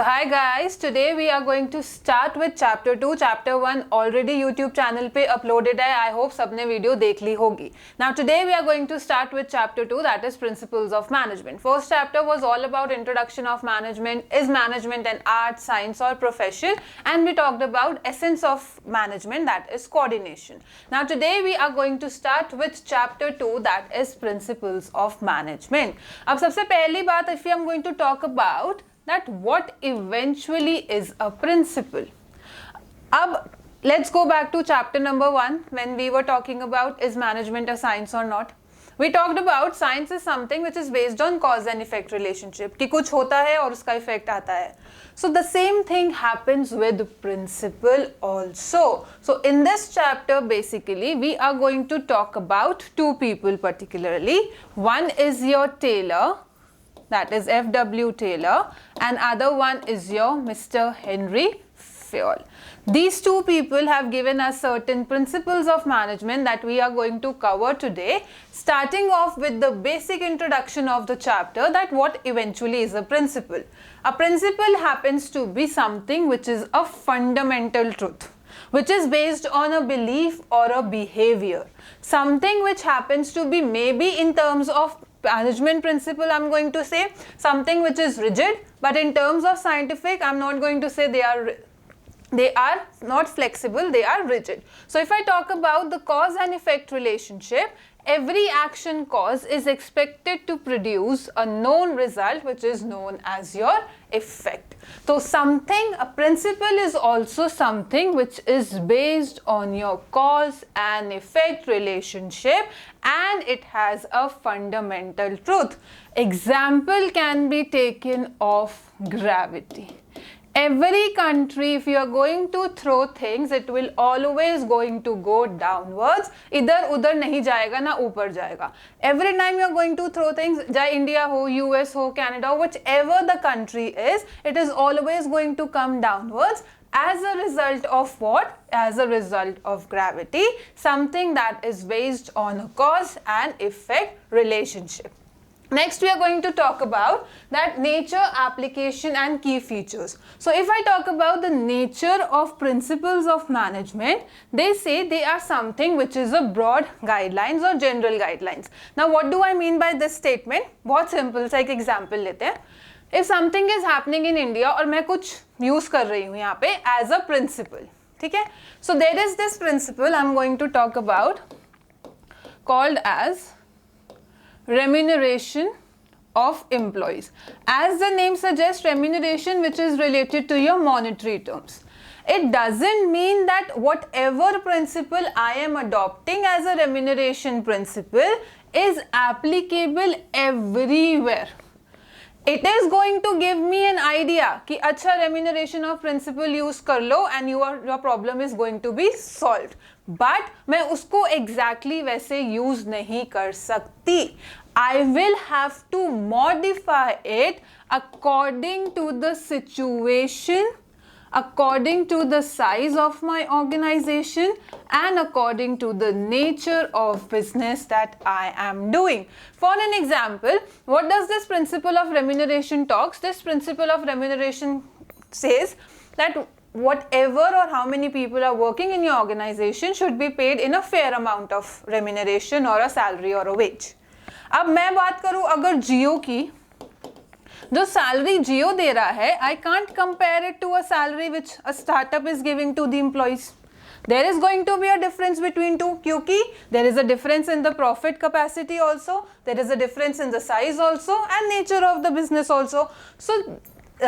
Hi guys, today we are going to start with chapter 2. Chapter 1 already YouTube channel पे uploaded है. I hope सबने video देख ली होगी. Now today we are going to start with chapter 2, that is principles of management. First chapter was all about introduction of management. Is management an art, science or profession? And we talked about essence of management, that is coordination. Now today we are going to start with chapter 2, that is principles of management. अब सबसे पहली बात, if we are going to talk about that what eventually is a principle. Ab, let's go back to chapter number 1 when we were talking about is management a science or not. We talked about science is something which is based on cause and effect relationship कि कुछ होता है और उसका effect आता है. So the same thing happens with principle also. So in this chapter basically we are going to talk about two people particularly. One is your Taylor, that is F.W. Taylor, and other one is your Mr. Henry Fayol. These two people have given us certain principles of management that we are going to cover today, starting off with the basic introduction of the chapter, that what eventually is a principle. A principle happens to be something which is a fundamental truth, which is based on a belief or a behavior. Something which happens to be maybe in terms of management principle, I'm going to say something which is rigid, but in terms of scientific, I'm not going to say they are not flexible, they are rigid. So if I talk about the cause and effect relationship, every action cause is expected to produce a known result which is known as your effect. So something, a principle is also something which is based on your cause and effect relationship, and it has a fundamental truth. Example can be taken of gravity. Every country, if you are going to throw things, it will always going to go downwards. इधर उधर नहीं जाएगा ना ऊपर जाएगा. Every time you are going to throw things, चाहे India हो, US हो, Canada, whichever the country is, it is always going to come downwards. As a result of what? As a result of gravity, something that is based on a cause and effect relationship. Next we are going to talk about that nature, application and key features. So if I talk about the nature of principles of management, they say they are something which is a broad guidelines or general guidelines. Now what do I mean by this statement? बहुत simple सा एक example लेते हैं. If something is happening in India और मैं कुछ use कर रही हूँ यहाँ पे as a principle, ठीक है? So there is this principle I'm going to talk about called as remuneration of employees. As the name suggests, remuneration which is related to your monetary terms. It doesn't mean that whatever principle I am adopting as a remuneration principle is applicable everywhere. It is going to give me an idea कि अच्छा remuneration of principle use कर लो and your problem is going to be solved. But मैं उसको exactly वैसे use नहीं कर सकती. I will have to modify it according to the situation, according to the size of my organization and according to the nature of business that I am doing. For an example, what does this principle of remuneration talks? This principle of remuneration says that whatever or how many people are working in your organization should be paid in a fair amount of remuneration or a salary or a wage. अब मैं बात करूं अगर जियो की, जो salary जियो दे रहा है, I can't compare it to a salary which a startup is giving to the employees. There is going to be a difference between two, क्योंकि there is a difference in the profit capacity also, there is a difference in the size also and nature of the business also. So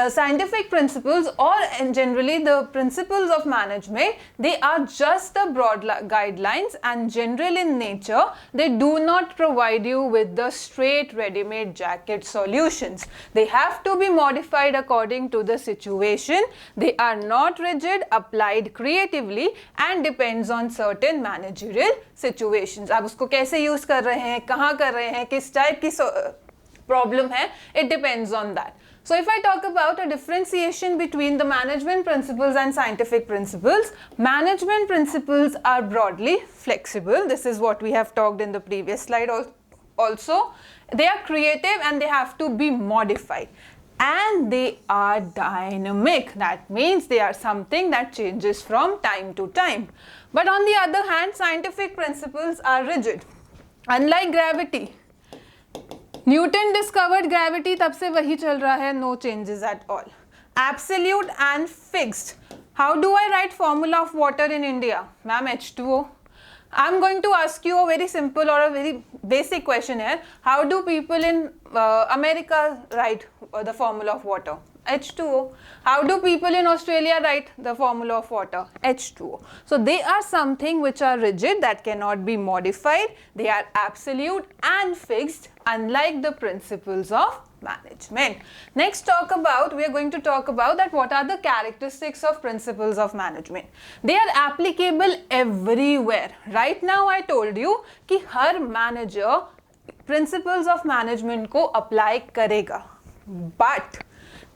scientific principles or generally the principles of management, they are just the broad guidelines and general in nature. They do not provide you with the straight ready-made jacket solutions. They have to be modified according to the situation. They are not rigid, applied creatively and depends on certain managerial situations. आप उसको कैसे use कर रहे हैं, कहाँ कर रहे हैं, किस type की problem है, it depends on that. So if I talk about a differentiation between the management principles and scientific principles, management principles are broadly flexible. This is what we have talked in the previous slide also. They are creative and they have to be modified. and they are dynamic. That means they are something that changes from time to time. But on the other hand, scientific principles are rigid. Unlike gravity, Newton discovered gravity, तब से वही चल रहा है, no changes at all. Absolute and fixed. How do I write formula of water in India? Ma'am, H2O. I'm going to ask you a very simple or a very basic question here. How do people in America write the formula of water? H2O. How do people in Australia write the formula of water? H2O. So they are something which are rigid, that cannot be modified. They are absolute and fixed, unlike the principles of management. Next we are going to talk about that what are the characteristics of principles of management. They are applicable everywhere. Right now I told you कि हर manager principles of management को apply करेगा, but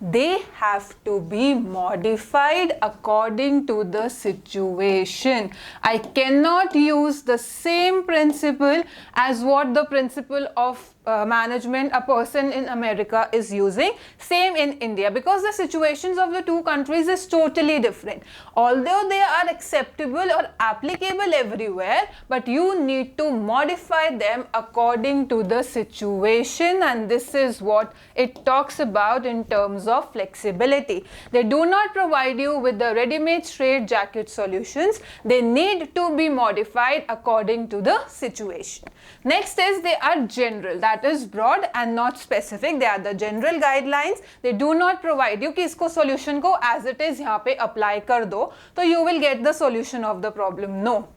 they have to be modified according to the situation. I cannot use the same principle as what the principle of management a person in America is using, same in India, because the situations of the two countries is totally different. Although they are acceptable or applicable everywhere, but you need to modify them according to the situation, and this is what it talks about in terms of flexibility. They do not provide you with the ready-made straight jacket solutions. They need to be modified according to the situation. Next is they are general, that is broad and not specific. They are the general guidelines. They do not provide you कि इसको solution को as it is यहाँ पे apply कर दो तो you will get the solution of the problem. No.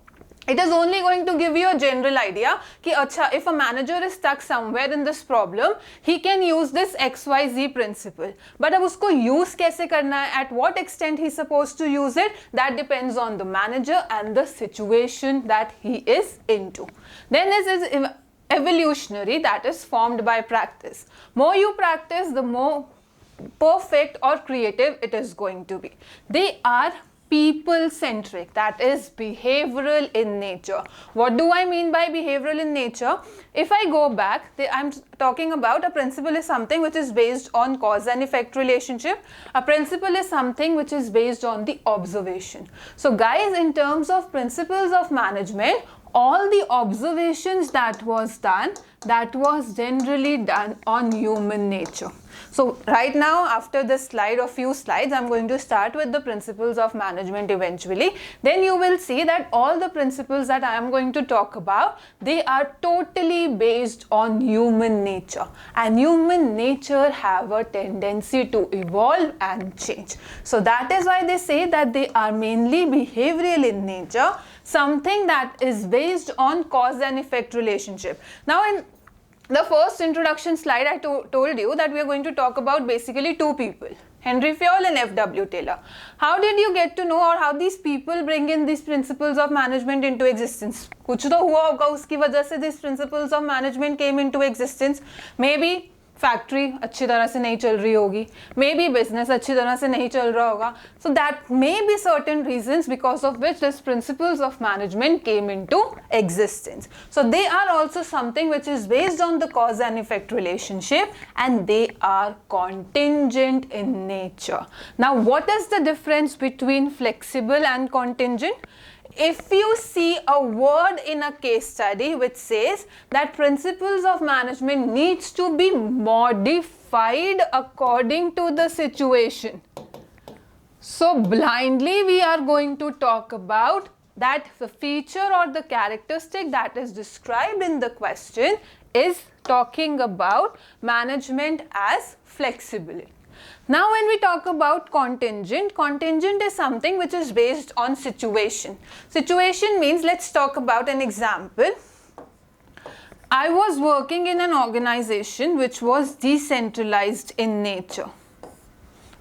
It is only going to give you a general idea कि अच्छा, if a manager is stuck somewhere in this problem, he can use this XYZ principle. But अब उसको use कैसे करना है, at what extent he is supposed to use it, that depends on the manager and the situation that he is into. Then is evolutionary, that is formed by practice. More you practice, the more perfect or creative it is going to be. They are people-centric, that is behavioral in nature. What do I mean by behavioral in nature? If I go back, I'm talking about a principle is something which is based on cause and effect relationship. A principle is something which is based on the observation. So guys, in terms of principles of management, all the observations that was done, that was generally done on human nature. So right now, after this slide or few slides, I'm going to start with the principles of management eventually. Then you will see that all the principles that I am going to talk about, they are totally based on human nature. And human nature have a tendency to evolve and change. So that is why they say that they are mainly behavioral in nature, something that is based on cause and effect relationship. Now in the first introduction slide, I told you that we are going to talk about basically two people, Henry Fayol and F.W. Taylor. How did you get to know, or how these people bring in these principles of management into existence? कुछ तो हुआ होगा उसकी वजह से these principles of management came into existence. Maybe factory अच्छी तरह से नहीं चल रही होगी, मे बी बिजनेस अच्छी तरह से नहीं चल रहा होगा. So that may be certain reasons because of which this principles of management came into existence. So they are also something which is based on the cause and effect relationship and they are contingent in nature. Now what is the difference between flexible and contingent? If you see a word in a case study which says that principles of management needs to be modified according to the situation, so blindly we are going to talk about that the feature or the characteristic that is described in the question is talking about management as flexible. Now when we talk about contingent, contingent is something which is based on situation. Situation means, let's talk about an example. I was working in an organization which was decentralized in nature.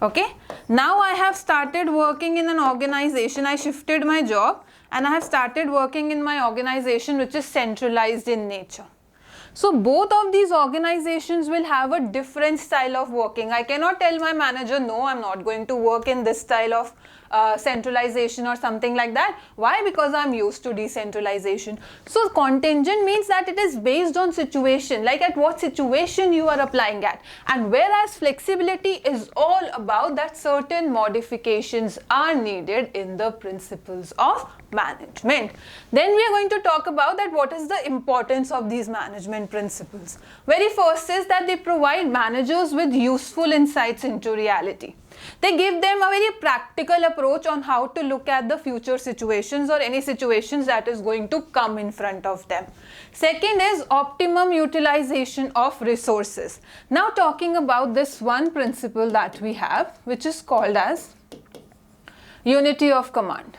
Okay, now I have started working in an organization, I shifted my job and I have started working in my organization which is centralized in nature. So both of these organizations will have a different style of working. I cannot tell my manager, no, I'm not going to work in this style of centralization or something like that. Why? Because I'm used to decentralization. So contingent means that it is based on situation, like at what situation you are applying at. And whereas flexibility is all about that certain modifications are needed in the principles of management. Then we are going to talk about that what is the importance of these management principles. Very first is that they provide managers with useful insights into reality. They give them a very practical approach on how to look at the future situations or any situations that is going to come in front of them. Second is optimum utilization of resources. Now talking about this one principle that we have, which is called as unity of command.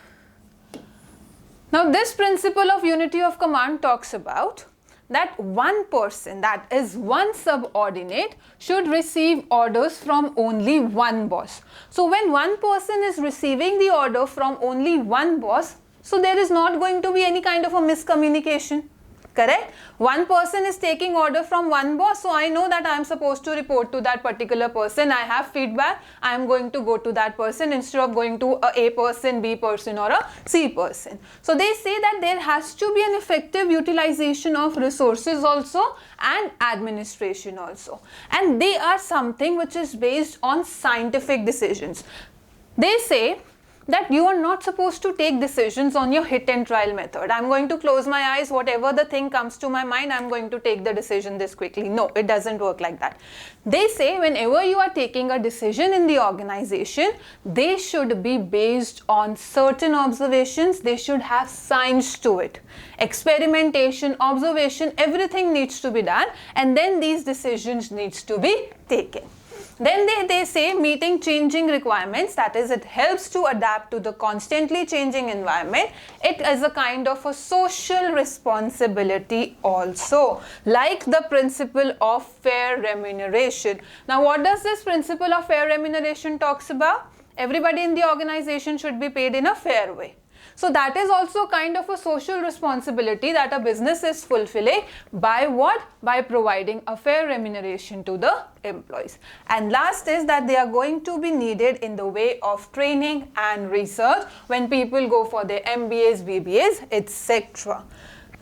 Now this principle of unity of command talks about that one person, that is one subordinate, should receive orders from only one boss. So when one person is receiving the order from only one boss, so there is not going to be any kind of a miscommunication. Correct? One person is taking order from one boss, so I know that I am supposed to report to that particular person. I have feedback, I am going to go to that person instead of going to a person, B person or a C person. So they say that there has to be an effective utilization of resources also and administration also. And they are something which is based on scientific decisions. They say that you are not supposed to take decisions on your hit and trial method. I'm going to close my eyes, whatever the thing comes to my mind, I'm going to take the decision this quickly. No, it doesn't work like that. They say whenever you are taking a decision in the organization, they should be based on certain observations, they should have science to it. Experimentation, observation, everything needs to be done, and then these decisions needs to be taken. Then they say meeting changing requirements, that is, it helps to adapt to the constantly changing environment. It is a kind of a social responsibility also, like the principle of fair remuneration. Now what does this principle of fair remuneration talks about? Everybody in the organization should be paid in a fair way. So that is also kind of a social responsibility that a business is fulfilling by what? By providing a fair remuneration to the employees. And last is that they are going to be needed in the way of training and research when people go for their MBAs, BBAs, etc.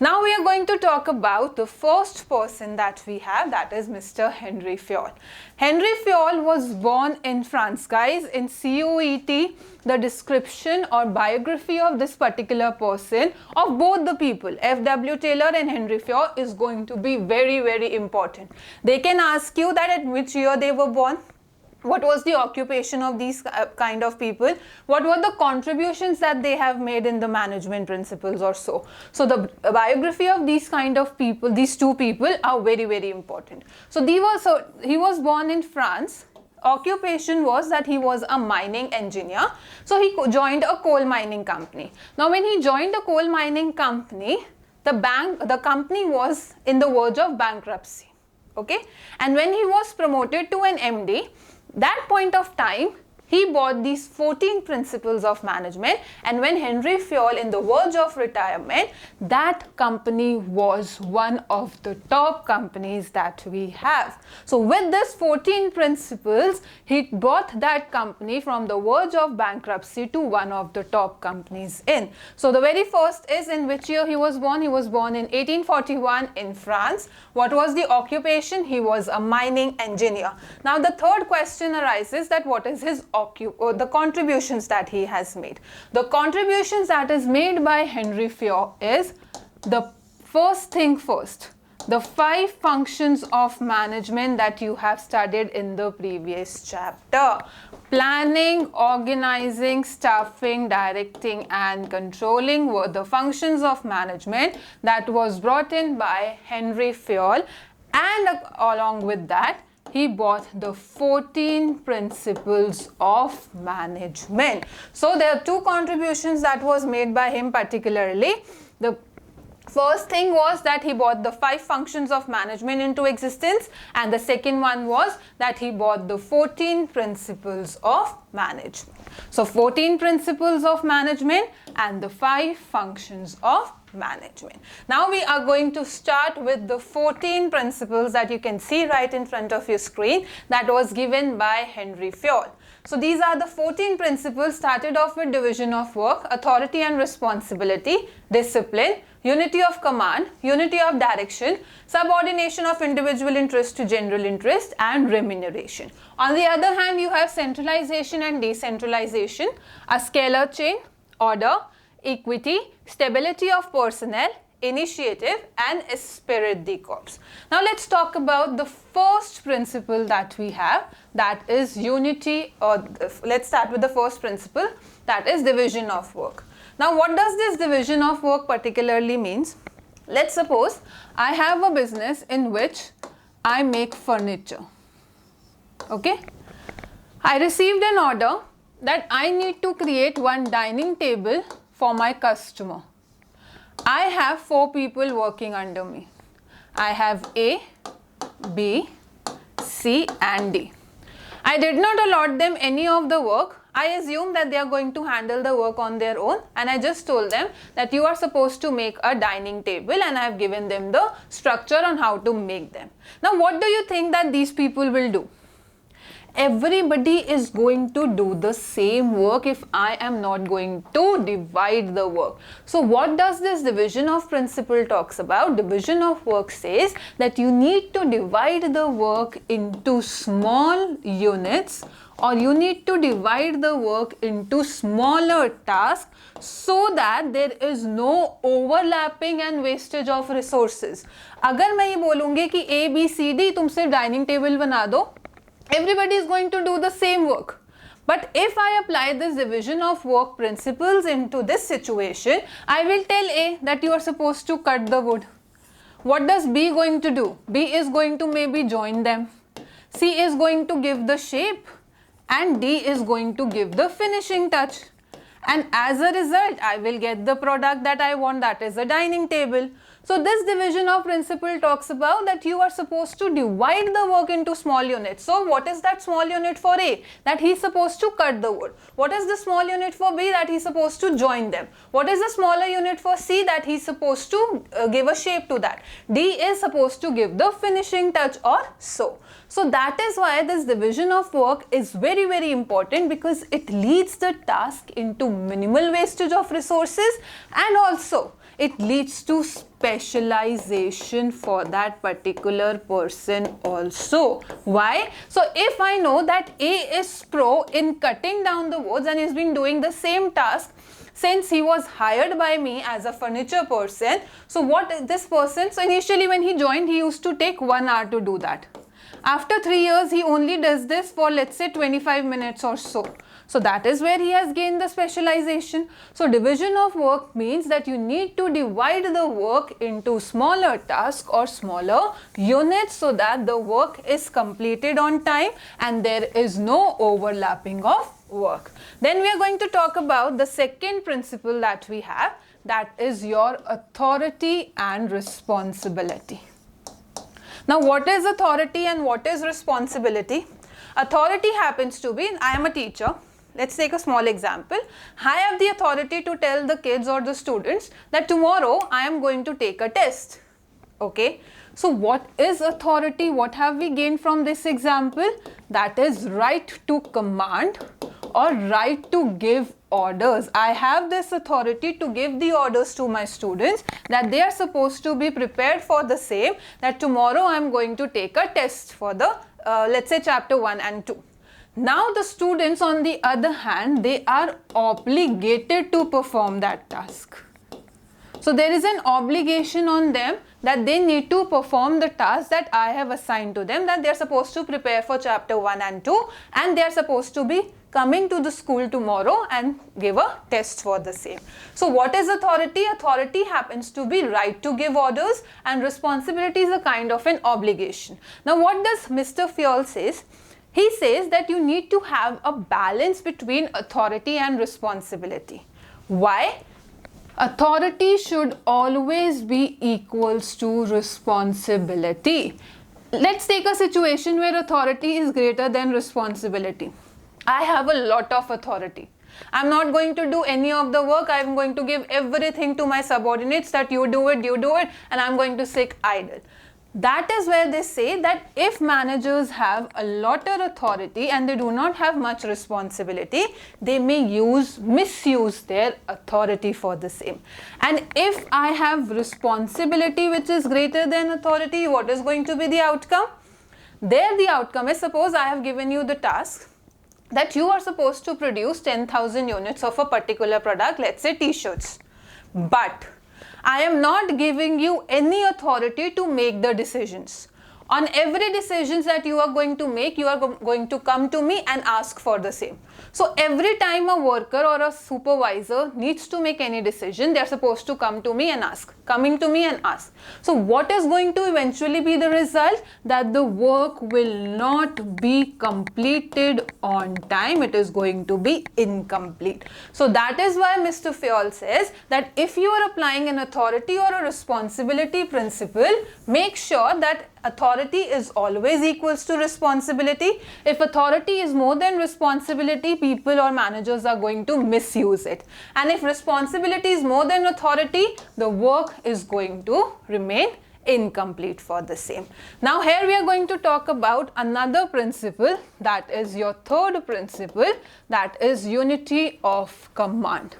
Now we are going to talk about the first person that we have, that is Mr. Henry Fayol. Henry Fayol was born in France, guys. In CUET, the description or biography of this particular person, of both the people, F.W. Taylor and Henry Fayol, is going to be very, very important. They can ask you that at which year they were born, what was the occupation of these kind of people, what were the contributions that they have made in the management principles or so. So the biography of these kind of people, these two people, are very, very important. So he was born in France. Occupation was that he was a mining engineer. So he joined a coal mining company. Now when he joined a coal mining company, the company was in the verge of bankruptcy. Okay, and when he was promoted to an MD, that point of time, he bought these 14 principles of management, and when Henry Fayol in the verge of retirement, that company was one of the top companies that we have. So with this 14 principles, he brought that company from the verge of bankruptcy to one of the top companies in. So the very first is in which year he was born. He was born in 1841 in France. What was the occupation? He was a mining engineer. Now the third question arises that what is his the contributions that he has made. The contributions that is made by Henry Fayol is the first thing first, the 5 functions of management that you have studied in the previous chapter. Planning, organizing, staffing, directing and controlling were the functions of management that was brought in by Henry Fayol, and along with that he bought the 14 principles of management. So there are 2 contributions that was made by him particularly. The First thing was that he brought the 5 functions of management into existence, and the second one was that he brought the 14 principles of management. So 14 principles of management and the 5 functions of management. Now we are going to start with the 14 principles that you can see right in front of your screen, that was given by Henry Fayol. So these are the 14 principles. Started off with division of work, authority and responsibility, discipline, unity of command, unity of direction, subordination of individual interest to general interest, and remuneration. On the other hand, you have centralization and decentralization, a scalar chain, order, equity, stability of personnel, initiative, and esprit de corps. Now let's talk about the first principle that we have, that is unity, or let's start with the first principle, that is division of work. Now what does this division of work particularly means? Let's suppose I have a business in which I make furniture. Okay, I received an order that I need to create one dining table for my customer. I have 4 people working under me. I have A, B, C and D. I did not allot them any of the work. I assume that they are going to handle the work on their own, and I just told them that you are supposed to make a dining table, and I have given them the structure on how to make them. Now what do you think that these people will do? Everybody is going to do the same work if I am not going to divide the work. So what does this division of principle talks about? Division of work says that you need to divide the work into small units, or you need to divide the work into smaller tasks so that there is no overlapping and wastage of resources. अगर मैं ये बोलूँगी कि A, B, C, D तुम सिर्फ dining table बना दो, everybody is going to do the same work. But if I apply this division of work principles into this situation, I will tell A that you are supposed to cut the wood. What does B going to do? B is going to maybe join them. C is going to give the shape, and D is going to give the finishing touch. And as a result, I will get the product that I want, that is a dining table. So this division of principle talks about that you are supposed to divide the work into small units. So what is that small unit for A? That he is supposed to cut the wood. What is the small unit for B? That he is supposed to join them. What is the smaller unit for C? That he is supposed to give a shape to that. D is supposed to give the finishing touch or so. So that is why this division of work is very, very important, because it leads the task into minimal wastage of resources, and also it leads to specialization for that particular person also. Why? So if I know that A is pro in cutting down the woods and has been doing the same task since he was hired by me as a furniture person, so what this person, so initially when he joined, he used to take 1 hour to do that. After 3 years, he only does this for, let's say, 25 minutes or so. So that is where he has gained the specialization. So division of work means that you need to divide the work into smaller tasks or smaller units so that the work is completed on time and there is no overlapping of work. Then we are going to talk about the second principle that we have, that is your authority and responsibility. Now what is authority and what is responsibility? Authority happens to be, I am a teacher. Let's take a small example. I have the authority to tell the kids or the students that tomorrow I am going to take a test. Okay. So what is authority? What have we gained from this example? That is right to command or right to give orders. I have this authority to give the orders to my students that they are supposed to be prepared for the same, that tomorrow I am going to take a test for the let's say chapter 1 and 2. Now the students on the other hand, they are obligated to perform that task. So there is an obligation on them that they need to perform the task that I have assigned to them, that they are supposed to prepare for chapter 1 and 2 and they are supposed to be coming to the school tomorrow and give a test for the same. So what is authority? Authority happens to be right to give orders and responsibility is a kind of an obligation. Now what does Mr. Fayol says? He says that you need to have a balance between authority and responsibility. Why? Authority should always be equals to responsibility. Let's take a situation where authority is greater than responsibility. I have a lot of authority. I'm not going to do any of the work. I'm going to give everything to my subordinates that you do it, and I'm going to sit idle. That is where they say that if managers have a lot of authority and they do not have much responsibility, they may misuse their authority for the same. And if I have responsibility which is greater than authority, what is going to be the outcome? There the outcome is, suppose I have given you the task that you are supposed to produce 10,000 units of a particular product, let's say t-shirts. But I am not giving you any authority to make the decisions. On every decisions that you are going to make, you are going to come to me and ask for the same. So every time a worker or a supervisor needs to make any decision, they are supposed to come to me and ask. So what is going to eventually be the result? That the work will not be completed on time. It is going to be incomplete. So that is why Mr. Fayol says that if you are applying an authority or a responsibility principle, make sure that authority is always equals to responsibility. If authority is more than responsibility, people or managers are going to misuse it. And if responsibility is more than authority, the work is going to remain incomplete for the same. Now here we are going to talk about another principle, that is your third principle, that is unity of command.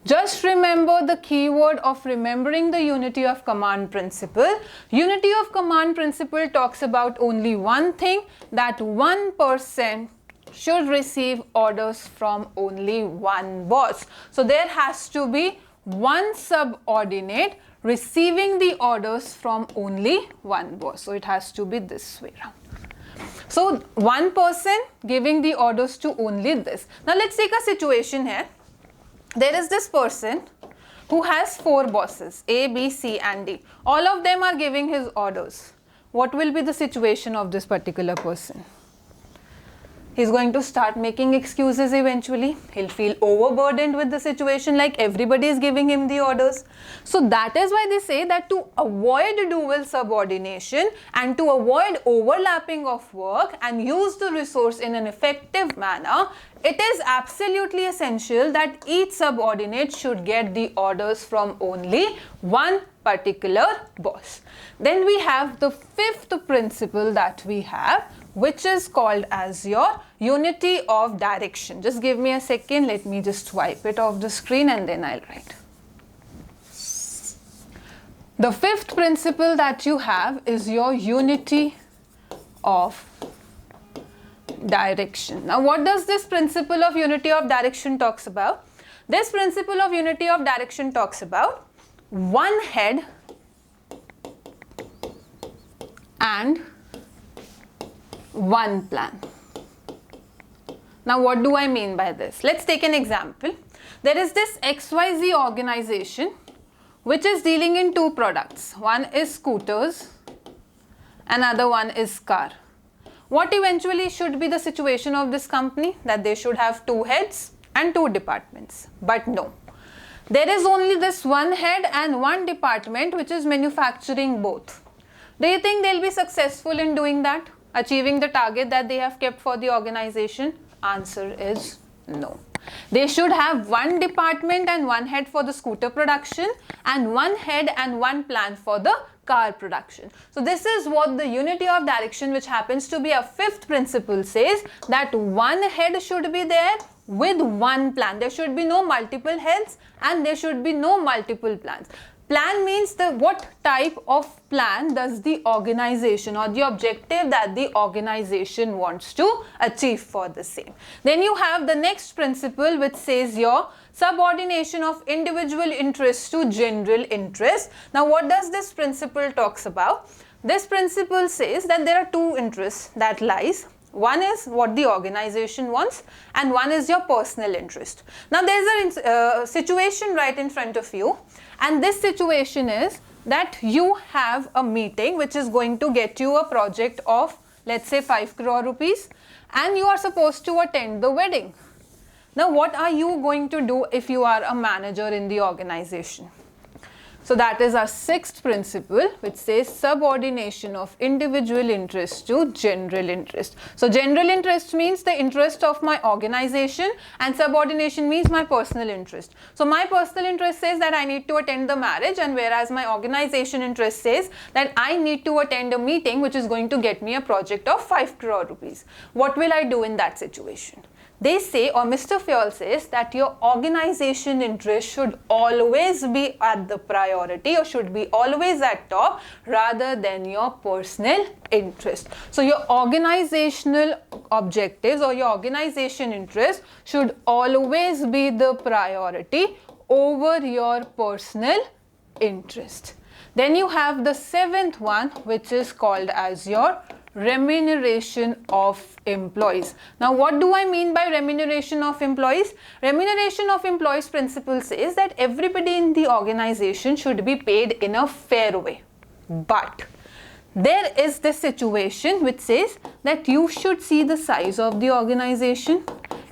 Just remember the keyword of remembering the unity of command principle. Unity of command principle talks about only one thing, that one person should receive orders from only one boss. So there has to be one subordinate receiving the orders from only one boss. So it has to be this way around. So one person giving the orders to only this. Now let's take a situation here. There is this person who has 4 bosses, A, B, C and D. All of them are giving his orders. What will be the situation of this particular person? He's going to start making excuses eventually. He'll feel overburdened with the situation, like everybody is giving him the orders. So that is why they say that to avoid dual subordination and to avoid overlapping of work and use the resource in an effective manner, it is absolutely essential that each subordinate should get the orders from only one particular boss. Then we have the 5th principle that we have, which is called as your unity of direction. Just give me a second, let me just wipe it off the screen and then I'll write. The 5th principle that you have is your unity of direction. Now what does this principle of unity of direction talks about? This principle of unity of direction talks about one head and one plan. Now what do I mean by this? Let's take an example. There is this XYZ organization which is dealing in 2 products. One is scooters, another one is car. What eventually should be the situation of this company? That they should have 2 heads and 2 departments. But no. There is only this one head and one department which is manufacturing both. Do you think they'll be successful in doing that? Achieving the target that they have kept for the organization? Answer is no. They should have one department and one head for the scooter production and one head and one plan for the car production. So this is what the unity of direction, which happens to be a 5th principle, says, that one head should be there with one plan. There should be no multiple heads and there should be no multiple plans. Plan means what type of plan does the organization or the objective that the organization wants to achieve for the same. Then you have the next principle, which says your subordination of individual interests to general interest. Now what does this principle talks about? This principle says that there are 2 interests that lies. One is what the organization wants and one is your personal interest. Now there is a situation right in front of you, and this situation is that you have a meeting which is going to get you a project of, let's say, 5 crore rupees, and you are supposed to attend the wedding. Now, what are you going to do if you are a manager in the organization? So that is our sixth principle, which says subordination of individual interest to general interest. So general interest means the interest of my organization, and subordination means my personal interest. So my personal interest says that I need to attend the marriage, and whereas my organization interest says that I need to attend a meeting which is going to get me a project of 5 crore rupees. What will I do in that situation? They say, or Mr. Fayol says, that your organization interest should always be at the priority, or should be always at top, rather than your personal interest. So your organizational objectives or your organization interest should always be the priority over your personal interest. Then you have the seventh one, which is called as your remuneration of employees. Now, what do I mean by remuneration of employees? Remuneration of employees principle says that everybody in the organization should be paid in a fair way. But there is this situation which says that you should see the size of the organization.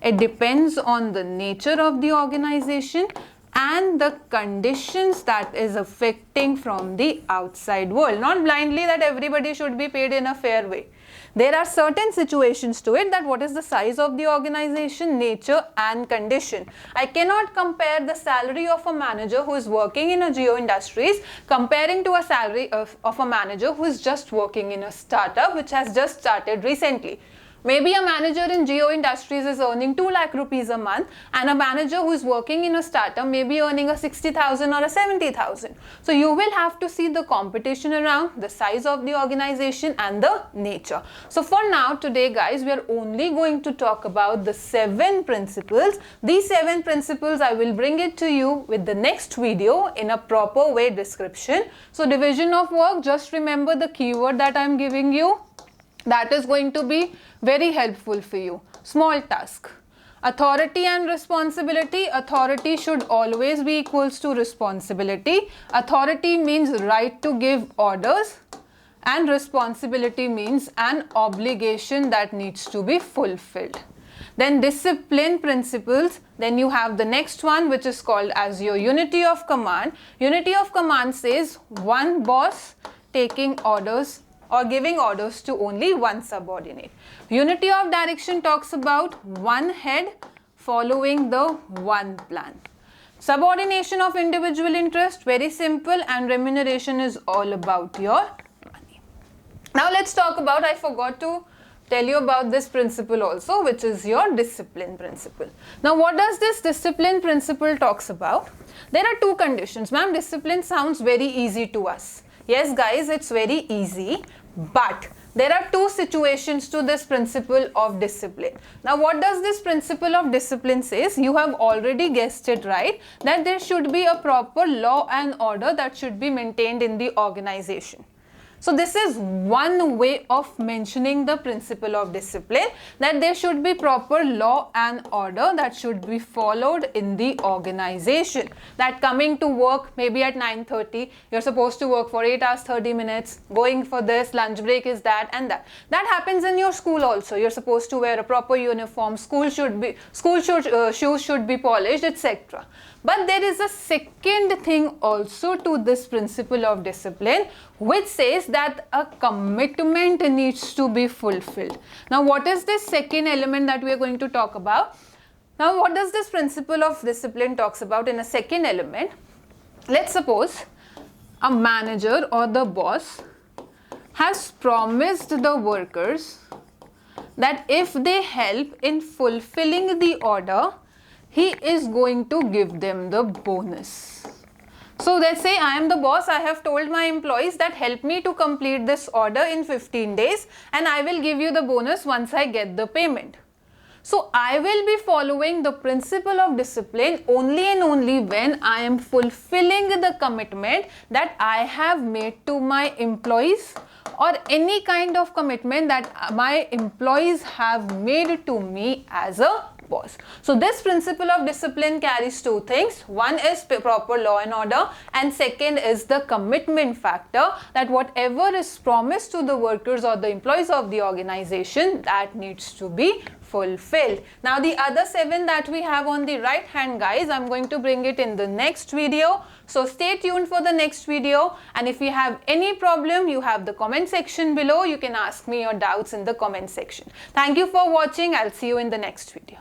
It depends on the nature of the organization and the conditions that is affecting from the outside world. Not blindly that everybody should be paid in a fair way. There are certain situations to it, that what is the size of the organization, nature and condition. I cannot compare the salary of a manager who is working in a geo industries comparing to a salary of a manager who is just working in a startup which has just started recently. Maybe a manager in geo industries is earning 2 lakh rupees a month, and a manager who is working in a startup may be earning a 60,000 or a 70,000. So you will have to see the competition around, the size of the organization and the nature. So for now today guys, we are only going to talk about the 7 principles. These 7 principles I will bring it to you with the next video in a proper way description. So division of work, just remember the keyword that I am giving you. That is going to be very helpful for you. Small task. Authority and responsibility. Authority should always be equals to responsibility. Authority means right to give orders, and responsibility means an obligation that needs to be fulfilled. Then discipline principles. Then you have the next one, which is called as your unity of command. Unity of command says one boss taking orders or giving orders to only one subordinate. Unity of direction talks about one head following the one plan. Subordination of individual interest, very simple, and remuneration is all about your money. Now let's talk about, I forgot to tell you about this principle also, which is your discipline principle. Now what does this discipline principle talks about? There are 2 conditions. Ma'am, discipline sounds very easy to us. Yes guys, it's very easy, but there are 2 situations to this principle of discipline. Now what does this principle of discipline says? You have already guessed it right, that there should be a proper law and order that should be maintained in the organization. So this is one way of mentioning the principle of discipline, that there should be proper law and order that should be followed in the organization. That coming to work maybe at 9:30, you're supposed to work for 8 hours 30 minutes, going for this, lunch break is that and that. That happens in your school also. You're supposed to wear a proper uniform, shoes should be polished, etc. But there is a second thing also to this principle of discipline, which says that a commitment needs to be fulfilled. Now what is this second element that we are going to talk about? Now what does this principle of discipline talks about in a second element? Let's suppose a manager or the boss has promised the workers that if they help in fulfilling the order, he is going to give them the bonus. So let's say I am the boss, I have told my employees that help me to complete this order in 15 days and I will give you the bonus once I get the payment. So I will be following the principle of discipline only and only when I am fulfilling the commitment that I have made to my employees, or any kind of commitment that my employees have made to me as a boss. So this principle of discipline carries 2 things. One is proper law and order, and second is the commitment factor, that whatever is promised to the workers or the employees of the organization, that needs to be fulfilled. Now the other 7 that we have on the right hand, guys, I'm going to bring it in the next video. So stay tuned for the next video, and if you have any problem, you have the comment section below. You can ask me your doubts in the comment section. Thank you for watching. I'll see you in the next video.